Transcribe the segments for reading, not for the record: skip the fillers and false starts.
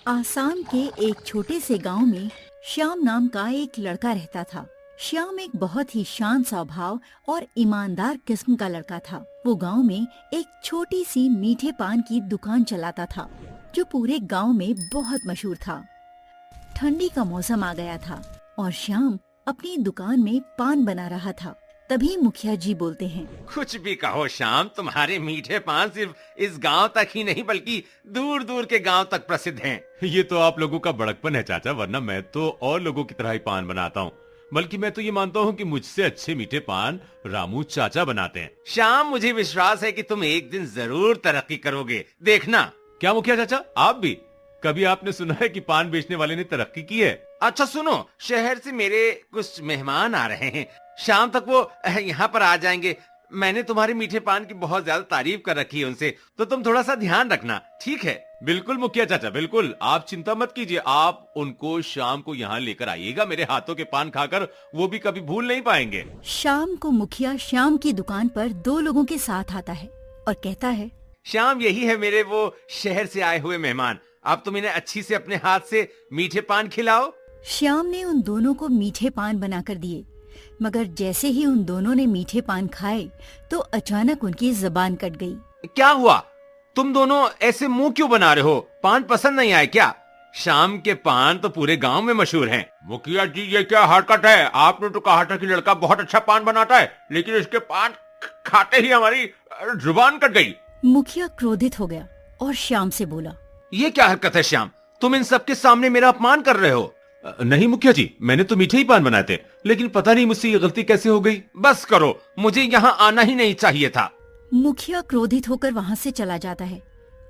आसाम के एक छोटे से गांव में श्याम नाम का एक लड़का रहता था। श्याम एक बहुत ही शांत स्वभाव और ईमानदार किस्म का लड़का था। वो गांव में एक छोटी सी मीठे पान की दुकान चलाता था, जो पूरे गांव में बहुत मशहूर था। ठंडी का मौसम आ गया था और श्याम अपनी दुकान में पान बना रहा था। तभी मुखिया जी बोलते हैं, कुछ भी कहो श्याम, तुम्हारे मीठे पान सिर्फ इस गांव तक ही नहीं बल्कि दूर दूर के गांव तक प्रसिद्ध हैं। ये तो आप लोगों का बड़कपन है चाचा, वरना मैं तो और लोगों की तरह ही पान बनाता हूँ। बल्कि मैं तो ये मानता हूँ कि मुझसे अच्छे मीठे पान रामू चाचा बनाते हैं। श्याम, मुझे विश्वास है कि तुम एक दिन जरूर तरक्की करोगे, देखना। क्या मुखिया चाचा, आप भी? कभी आपने सुना है कि पान बेचने वाले ने तरक्की की है? अच्छा सुनो, शहर से मेरे कुछ मेहमान आ रहे हैं, शाम तक वो यहाँ पर आ जाएंगे। मैंने तुम्हारे मीठे पान की बहुत ज्यादा तारीफ कर रखी है उनसे, तो तुम थोड़ा सा ध्यान रखना, ठीक है? बिल्कुल मुखिया चाचा, बिल्कुल। आप चिंता मत कीजिए, आप उनको शाम को यहाँ लेकर आइएगा। मेरे हाथों के पान खाकर वो भी कभी भूल नहीं पाएंगे। शाम को मुखिया श्याम की दुकान पर दो लोगों के साथ आता है और कहता है, श्याम, यही है मेरे वो शहर से आए हुए मेहमान। अब तुम इन्हें अच्छी से अपने हाथ से मीठे पान खिलाओ। श्याम ने उन दोनों को मीठे पान बनाकर दिए, मगर जैसे ही उन दोनों ने मीठे पान खाए तो अचानक उनकी जबान कट गई। क्या हुआ? तुम दोनों ऐसे मुंह क्यों बना रहे हो? पान पसंद नहीं आए क्या? शाम के पान तो पूरे गांव में मशहूर हैं। मुखिया जी, ये क्या हरकत है? आपने तो कहा था कि लड़का बहुत अच्छा पान बनाता है, लेकिन इसके पान खाते ही हमारी जुबान कट गई। मुखिया क्रोधित हो गया और श्याम से बोला, ये क्या हरकत है श्याम? तुम इन सबके सामने मेरा अपमान कर रहे हो। नहीं मुखिया जी, मैंने तो मीठे ही पान बनाए थे, लेकिन पता नहीं मुझसे ये गलती कैसे हो गई। बस करो, मुझे यहाँ आना ही नहीं चाहिए था। मुखिया क्रोधित होकर वहाँ से चला जाता है।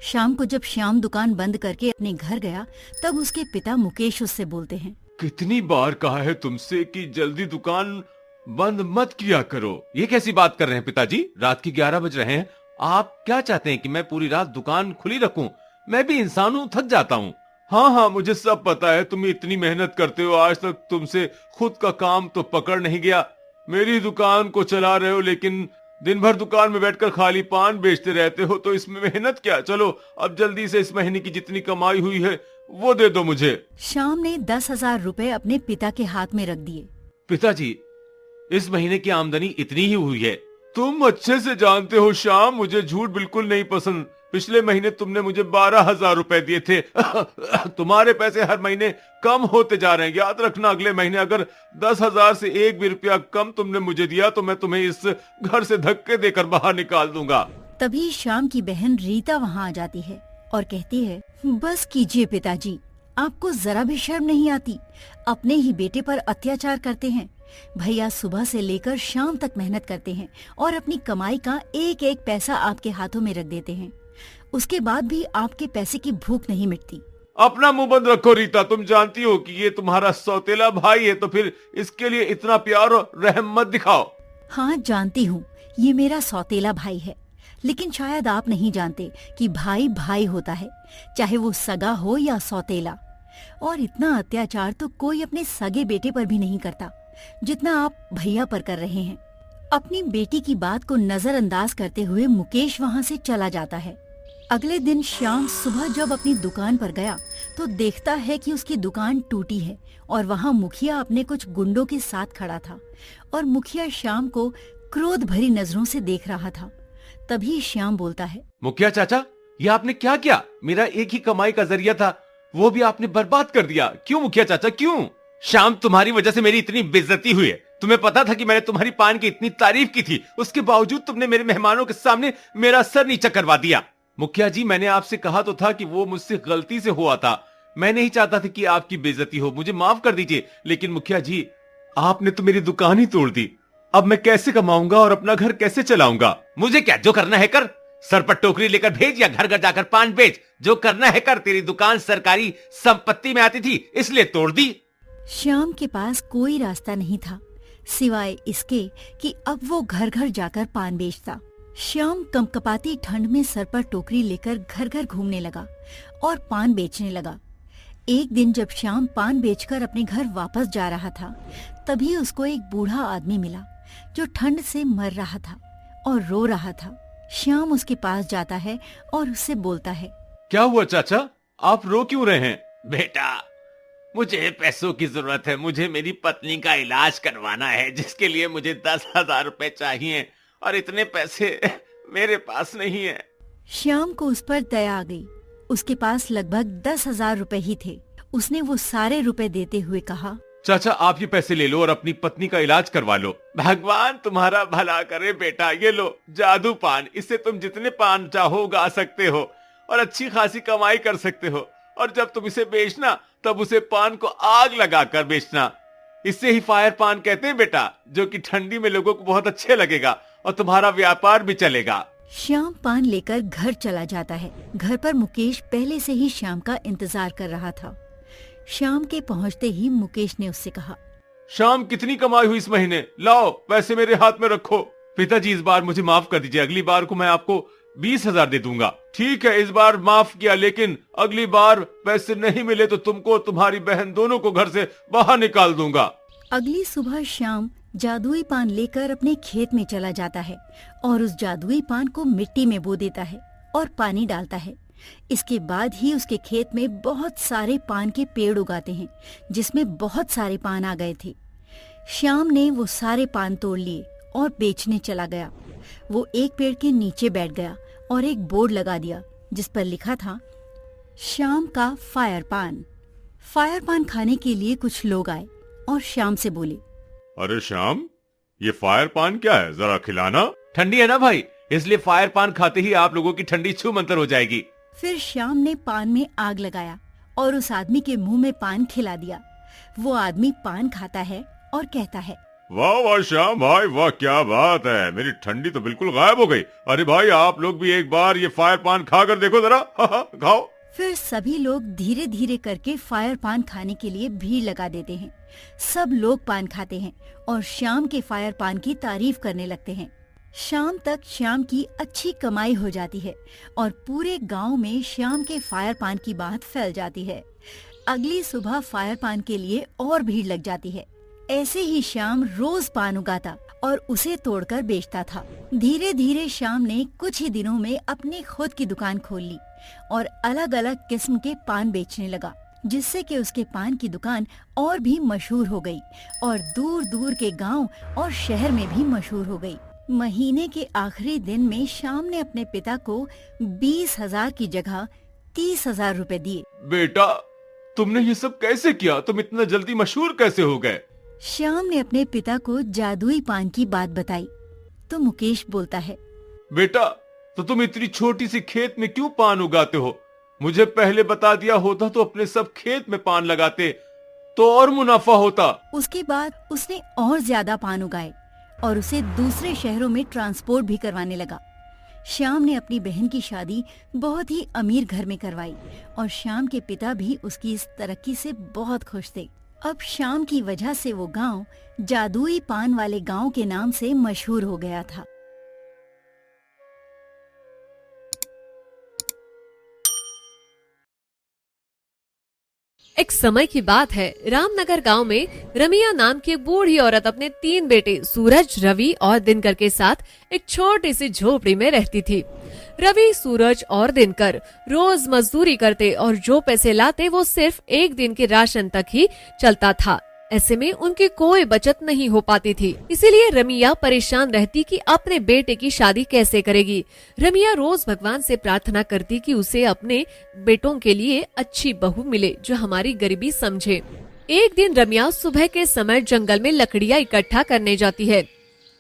शाम को जब श्याम दुकान बंद करके अपने घर गया, तब उसके पिता मुकेश उससे बोलते हैं, कितनी बार कहा है तुमसे कि जल्दी दुकान बंद मत किया करो। ये कैसी बात कर रहे हैं पिताजी? रात के 11 बज रहे हैं। आप क्या चाहते हैं कि मैं पूरी रात दुकान खुली रखूं? मैं भी इंसान हूं, थक जाता हूं। हाँ हाँ, मुझे सब पता है। तुम इतनी मेहनत करते हो, आज तक तुमसे खुद का काम तो पकड़ नहीं गया। मेरी दुकान को चला रहे हो, लेकिन दिन भर दुकान में बैठकर खाली पान बेचते रहते हो, तो इसमें मेहनत क्या? चलो अब जल्दी से इस महीने की जितनी कमाई हुई है वो दे दो मुझे। श्याम ने 10,000 रुपए अपने पिता के हाथ में रख दिए। पिताजी, इस महीने की आमदनी इतनी ही हुई है। तुम अच्छे से जानते हो श्याम, मुझे झूठ बिल्कुल नहीं पसंद। पिछले महीने तुमने मुझे 12,000 रुपए दिए थे। तुम्हारे पैसे हर महीने कम होते जा रहे हैं। याद रखना, अगले महीने अगर 10,000 से एक भी रुपया कम तुमने मुझे दिया तो मैं तुम्हें इस घर से धक्के देकर बाहर निकाल दूंगा। तभी श्याम की बहन रीता वहाँ आ जाती है और कहती है, बस कीजिए पिताजी, आपको जरा भी शर्म नहीं आती? अपने ही बेटे पर अत्याचार करते हैं। भैया सुबह से लेकर शाम तक मेहनत करते हैं और अपनी कमाई का एक एक पैसा आपके हाथों में रख देते हैं। उसके बाद भी आपके पैसे की भूख नहीं मिटती। अपना मुंह बंद रखो रीता। तुम जानती हो कि ये तुम्हारा सौतेला भाई है, तो फिर इसके लिए इतना प्यार और रहम मत दिखाओ। हाँ जानती हूँ, ये मेरा सौतेला भाई है, लेकिन शायद आप नहीं जानते कि भाई भाई होता है, चाहे वो सगा हो या सौतेला। और इतना अत्याचार तो कोई अपने सगे बेटे पर भी नहीं करता जितना आप भैया पर कर रहे हैं। अपनी बेटी की बात को नजरअंदाज करते हुए मुकेश वहाँ से चला जाता है। अगले दिन श्याम सुबह जब अपनी दुकान पर गया तो देखता है कि उसकी दुकान टूटी है और वहाँ मुखिया अपने कुछ गुंडों के साथ खड़ा था और मुखिया श्याम को क्रोध भरी नजरों से देख रहा था। तभी श्याम बोलता है, मुखिया चाचा, ये आपने क्या किया? मेरा एक ही कमाई का जरिया था, वो भी आपने बर्बाद कर दिया। क्यों मुखिया चाचा, क्यों? श्याम, तुम्हारी वजह से मेरी इतनी बेइज्जती हुई है। तुम्हें पता था कि मैंने तुम्हारी पान की इतनी तारीफ की थी, उसके बावजूद तुमने मेरे मेहमानों के सामने मेरा सर नीचा करवा दिया। मुखिया जी, मैंने आपसे कहा तो था कि वो मुझसे गलती से हुआ था। मैं नहीं चाहता था कि आपकी बेइज्जती हो, मुझे माफ कर दीजिए। लेकिन मुखिया जी, आपने तो मेरी दुकान ही तोड़ दी। अब मैं कैसे कमाऊंगा और अपना घर कैसे चलाऊंगा? मुझे क्या, जो करना है कर। सर पर टोकरी लेकर भेज या घर घर जाकर पान बेच, जो करना है कर। तेरी दुकान सरकारी संपत्ति में आती थी, इसलिए तोड़ दी। श्याम के पास कोई रास्ता नहीं था सिवाय इसके कि अब वो घर घर जाकर पान बेचता। श्याम कंपकपाती ठंड में सर पर टोकरी लेकर घर घर घूमने लगा और पान बेचने लगा। एक दिन जब श्याम पान बेचकर अपने घर वापस जा रहा था, तभी उसको एक बूढ़ा आदमी मिला जो ठंड से मर रहा था और रो रहा था। श्याम उसके पास जाता है और उससे बोलता है, क्या हुआ चाचा? आप रो क्यों रहे हैं? बेटा, मुझे पैसों की जरूरत है। मुझे मेरी पत्नी का इलाज करवाना है, जिसके लिए मुझे 10,000 रुपए चाहिए, और इतने पैसे मेरे पास नहीं है। श्याम को उस पर दया आ गई। उसके पास लगभग 10,000 रुपए ही थे। उसने वो सारे रुपए देते हुए कहा, चाचा आप ये पैसे ले लो और अपनी पत्नी का इलाज करवा लो। भगवान तुम्हारा भला करे बेटा, ये लो जादू पान। इससे तुम जितने पान चाहो उगा सकते हो और अच्छी खासी कमाई कर सकते हो। और जब तुम इसे बेचना, तब उसे पान को आग लगाकर बेचना। इससे ही फायर पान कहते हैं बेटा, जो कि ठंडी में लोगों को बहुत अच्छे लगेगा और तुम्हारा व्यापार भी चलेगा। श्याम पान लेकर घर चला जाता है। घर पर मुकेश पहले से ही श्याम का इंतजार कर रहा था। श्याम के पहुंचते ही मुकेश ने उससे कहा, शाम कितनी कमाई हुई इस महीने? लाओ पैसे मेरे हाथ में रखो। पिताजी इस बार मुझे माफ कर दीजिए, अगली बार को मैं आपको 20,000 दे दूंगा। ठीक है, इस बार माफ किया, लेकिन अगली बार पैसे नहीं मिले तो तुमको, तुम्हारी बहन दोनों को घर से बाहर निकाल दूंगा। अगली सुबह श्याम जादुई पान लेकर अपने खेत में चला जाता है और उस जादुई पान को मिट्टी में बो देता है और पानी डालता है। इसके बाद ही उसके खेत में बहुत सारे पान के पेड़ उगाते हैं, जिसमें बहुत सारे पान आ गए थे। श्याम ने वो सारे पान तोड़ लिए और बेचने चला गया। वो एक पेड़ के नीचे बैठ गया और एक बोर्ड लगा दिया, जिस पर लिखा था, श्याम का फायर पान। फायर पान खाने के लिए कुछ लोग आए और श्याम से बोले, अरे श्याम, ये फायर पान क्या है, जरा खिलाना। ठंडी है ना भाई, इसलिए फायर पान खाते ही आप लोगों की ठंडी छू मंतर हो जाएगी। फिर श्याम ने पान में आग लगाया और उस आदमी के मुंह में पान खिला दिया। वो आदमी पान खाता है और कहता है, वाह वाह श्याम भाई, वाह क्या बात है, मेरी ठंडी तो बिल्कुल गायब हो गई। अरे भाई आप लोग भी एक बार ये फायर पान खाकर देखो जरा। खाओ। फिर सभी लोग धीरे धीरे करके फायर पान खाने के लिए भीड़ लगा देते हैं। सब लोग पान खाते हैं और श्याम के फायर पान की तारीफ करने लगते हैं। शाम तक श्याम की अच्छी कमाई हो जाती है और पूरे गांव में श्याम के फायर पान की बात फैल जाती है। अगली सुबह फायर पान के लिए और भीड़ लग जाती है। ऐसे ही श्याम रोज पान उगाता और उसे तोड़कर बेचता था। धीरे धीरे श्याम ने कुछ ही दिनों में अपनी खुद की दुकान खोल ली और अलग अलग किस्म के पान बेचने लगा, जिससे कि उसके पान की दुकान और भी मशहूर हो गई और दूर दूर के गांव और शहर में भी मशहूर हो गई। महीने के आखिरी दिन में श्याम ने अपने पिता को 20,000 की जगह 30,000 रुपए दिए। बेटा, तुमने ये सब कैसे किया? तुम इतना जल्दी मशहूर कैसे हो गए? श्याम ने अपने पिता को जादुई पान की बात बताई तो मुकेश बोलता है, बेटा, तो तुम इतनी छोटी सी खेत में क्यों पान उगाते हो? मुझे पहले बता दिया होता तो अपने सब खेत में पान लगाते तो और मुनाफा होता। उसके बाद उसने और ज्यादा पान उगाए और उसे दूसरे शहरों में ट्रांसपोर्ट भी करवाने लगा। श्याम ने अपनी बहन की शादी बहुत ही अमीर घर में करवाई और श्याम के पिता भी उसकी इस तरक्की से बहुत खुश थे। अब श्याम की वजह से वो गांव जादुई पान वाले गांव के नाम से मशहूर हो गया था। एक समय की बात है, रामनगर गांव में रमिया नाम की एक बूढ़ी औरत अपने 3 बेटे सूरज, रवि और दिनकर के साथ एक छोटी सी झोपड़ी में रहती थी। रवि, सूरज और दिनकर रोज मजदूरी करते और जो पैसे लाते वो सिर्फ एक दिन के राशन तक ही चलता था। ऐसे में उनकी कोई बचत नहीं हो पाती थी। इसीलिए रमिया परेशान रहती कि अपने बेटे की शादी कैसे करेगी। रमिया रोज भगवान से प्रार्थना करती कि उसे अपने बेटों के लिए अच्छी बहू मिले जो हमारी गरीबी समझे। एक दिन रमिया सुबह के समय जंगल में लकड़ियाँ इकट्ठा करने जाती है।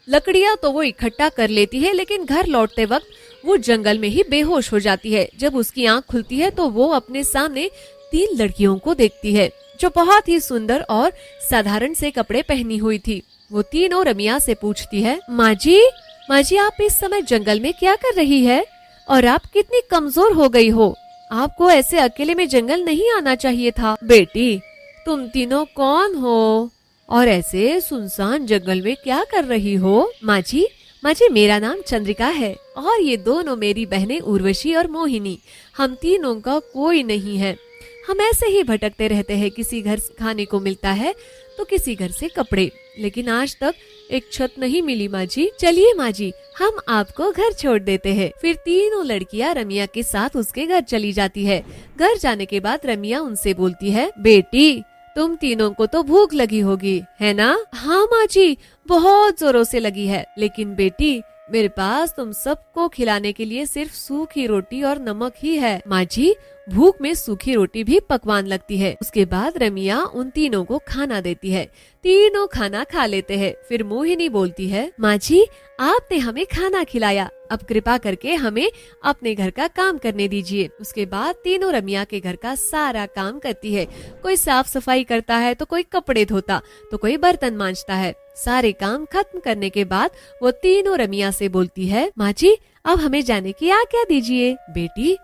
लकड़ियाँ तो वो इकट्ठा कर लेती है, लेकिन घर लौटते वक्त वो जंगल में ही बेहोश हो जाती है। जब उसकी आँख खुलती है तो वो अपने सामने 3 लड़कियों को देखती है जो बहुत ही सुंदर और साधारण से कपड़े पहनी हुई थी। वो तीनों रमिया से पूछती है, माँ जी आप इस समय जंगल में क्या कर रही है और आप कितनी कमजोर हो गई हो? आपको ऐसे अकेले में जंगल नहीं आना चाहिए था। बेटी, तुम तीनों कौन हो और ऐसे सुनसान जंगल में क्या कर रही हो? माँ जी मेरा नाम चंद्रिका है और ये दोनों मेरी बहनें उर्वशी और मोहिनी। हम तीनों का कोई नहीं है। हम ऐसे ही भटकते रहते हैं, किसी घर से खाने को मिलता है तो किसी घर से कपड़े, लेकिन आज तक एक छत नहीं मिली माँ जी। चलिए माँ जी, हम आपको घर छोड़ देते हैं। फिर तीनों लड़कियाँ रमिया के साथ उसके घर चली जाती है। घर जाने के बाद रमिया उनसे बोलती है, बेटी तुम तीनों को तो भूख लगी होगी, है ना? हाँ माँ जी, बहुत जोरों से लगी है, लेकिन बेटी मेरे पास तुम सबको खिलाने के लिए सिर्फ सूखी रोटी और नमक ही है। माँ जी, भूख में सूखी रोटी भी पकवान लगती है। उसके बाद रमिया उन तीनों को खाना देती है। तीनों खाना खा लेते हैं। फिर मोहिनी बोलती है, माँ जी आपने हमें खाना खिलाया, अब कृपा करके हमें अपने घर का काम करने दीजिए। उसके बाद तीनों रमिया के घर का सारा काम करती है। कोई साफ सफाई करता है तो कोई कपड़े धोता तो कोई बर्तन मांजता है। सारे काम खत्म करने के बाद वो तीनों रमिया से बोलती है, माँ जी अब हमें जाने की आज्ञा दीजिए। बेटी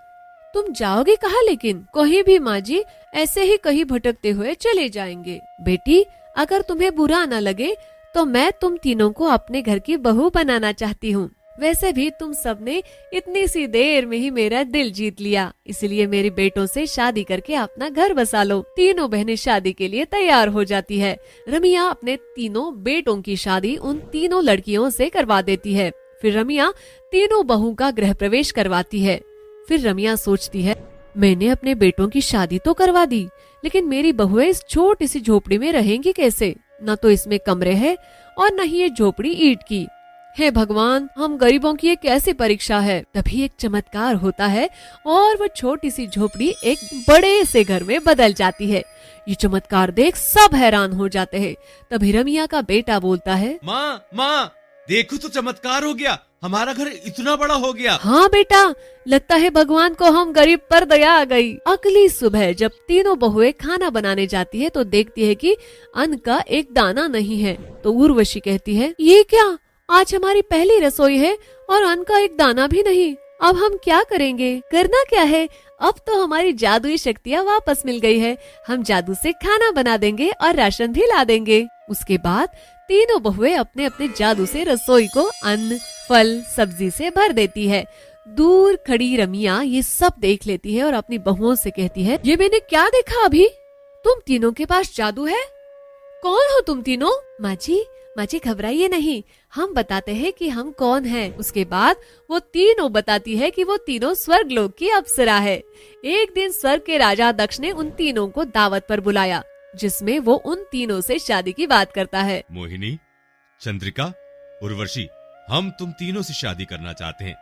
तुम जाओगे कहाँ? लेकिन कहीं भी माँ जी, ऐसे ही कहीं भटकते हुए चले जाएंगे। बेटी अगर तुम्हें बुरा न लगे तो मैं तुम तीनों को अपने घर की बहू बनाना चाहती हूँ। वैसे भी तुम सबने इतनी सी देर में ही मेरा दिल जीत लिया, इसलिए मेरे बेटों से शादी करके अपना घर बसा लो। तीनों बहनें शादी के लिए तैयार हो जाती है। रमिया अपने तीनों बेटों की शादी उन तीनों लड़कियों से करवा देती है। फिर रमिया तीनों बहू का गृह प्रवेश करवाती है। फिर रमिया सोचती है, मैंने अपने बेटों की शादी तो करवा दी, लेकिन मेरी बहुएं इस छोटी सी झोपड़ी में रहेंगी कैसे? न तो इसमें कमरे हैं और न ही ये झोपड़ी ईंट की। हे भगवान, हम गरीबों की ये कैसी परीक्षा है। तभी एक चमत्कार होता है और वो छोटी सी झोपड़ी एक बड़े से घर में बदल जाती है। ये चमत्कार देख सब हैरान हो जाते हैं। तभी रमिया का बेटा बोलता है, माँ देखो तो चमत्कार हो गया, हमारा घर इतना बड़ा हो गया। हाँ बेटा, लगता है भगवान को हम गरीब पर दया आ गई। अगली सुबह जब तीनों बहुएं खाना बनाने जाती है तो देखती है कि अन्न का एक दाना नहीं है। तो उर्वशी कहती है, ये क्या, आज हमारी पहली रसोई है और अन्न का एक दाना भी नहीं। अब हम क्या करेंगे? करना क्या है? अब तो हमारी जादुई शक्तियाँ वापस मिल गई है। हम जादू से खाना बना देंगे और राशन भी ला देंगे। उसके बाद तीनों बहुएं अपने अपने जादू से रसोई को अन्न, फल, सब्जी से भर देती है। दूर खड़ी रमिया ये सब देख लेती है और अपनी बहुओं से कहती है, ये मैंने क्या देखा अभी? तुम तीनों के पास जादू है? कौन हो तुम तीनों? माँ जी घबराइए नहीं, हम बताते हैं कि हम कौन हैं। उसके बाद वो तीनों बताती है कि वो तीनों स्वर्ग लोक की अप्सरा है। एक दिन स्वर्ग के राजा दक्ष ने उन तीनों को दावत पर बुलाया, जिसमें वो उन तीनों से शादी की बात करता है। मोहिनी, चंद्रिका, उर्वशी, हम तुम तीनों से शादी करना चाहते हैं,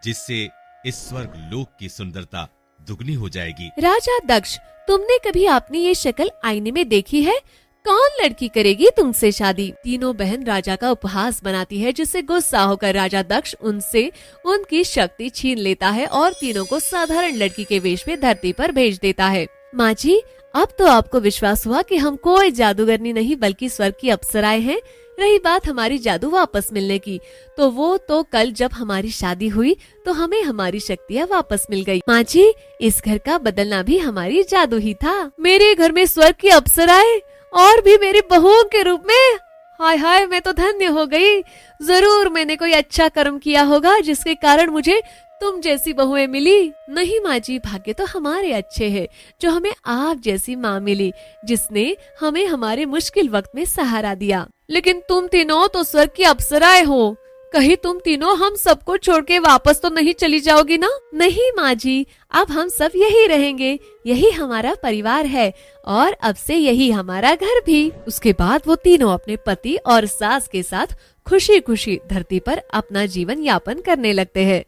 जिससे इस स्वर्ग लोक की सुंदरता दुगनी हो जाएगी। राजा दक्ष, तुमने कभी अपनी ये शक्ल आईने में देखी है? कौन लड़की करेगी तुमसे शादी? तीनों बहन राजा का उपहास बनाती है, जिससे गुस्सा होकर राजा दक्ष उनसे उनकी शक्ति छीन लेता है और तीनों को साधारण लड़की के वेश में धरती पर भेज देता है। माँ जी, अब तो आपको विश्वास हुआ कि हम कोई जादूगरनी नहीं बल्कि स्वर्ग की अप्सराएं हैं। रही बात हमारी जादू वापस मिलने की, तो वो तो कल जब हमारी शादी हुई तो हमें हमारी शक्तियाँ वापस मिल गई। माँ जी, इस घर का बदलना भी हमारी जादू ही था। मेरे घर में स्वर्ग की अप्सराएं और भी मेरी बहुओं के रूप में। हाय हाय, मैं तो धन्य हो गई। जरूर मैंने कोई अच्छा कर्म किया होगा जिसके कारण मुझे तुम जैसी बहुएं मिली। नहीं माँ जी, भाग्य तो हमारे अच्छे हैं जो हमें आप जैसी माँ मिली, जिसने हमें हमारे मुश्किल वक्त में सहारा दिया। लेकिन तुम तीनों तो स्वर्ग की अप्सराएं हो, कहीं तुम तीनों हम सबको छोड़ के वापस तो नहीं चली जाओगी ना? नहीं माँ जी, अब हम सब यही रहेंगे, यही हमारा परिवार है और अब से यही हमारा घर भी। उसके बाद वो तीनों अपने पति और सास के साथ खुशी खुशी धरती पर अपना जीवन यापन करने लगते हैं।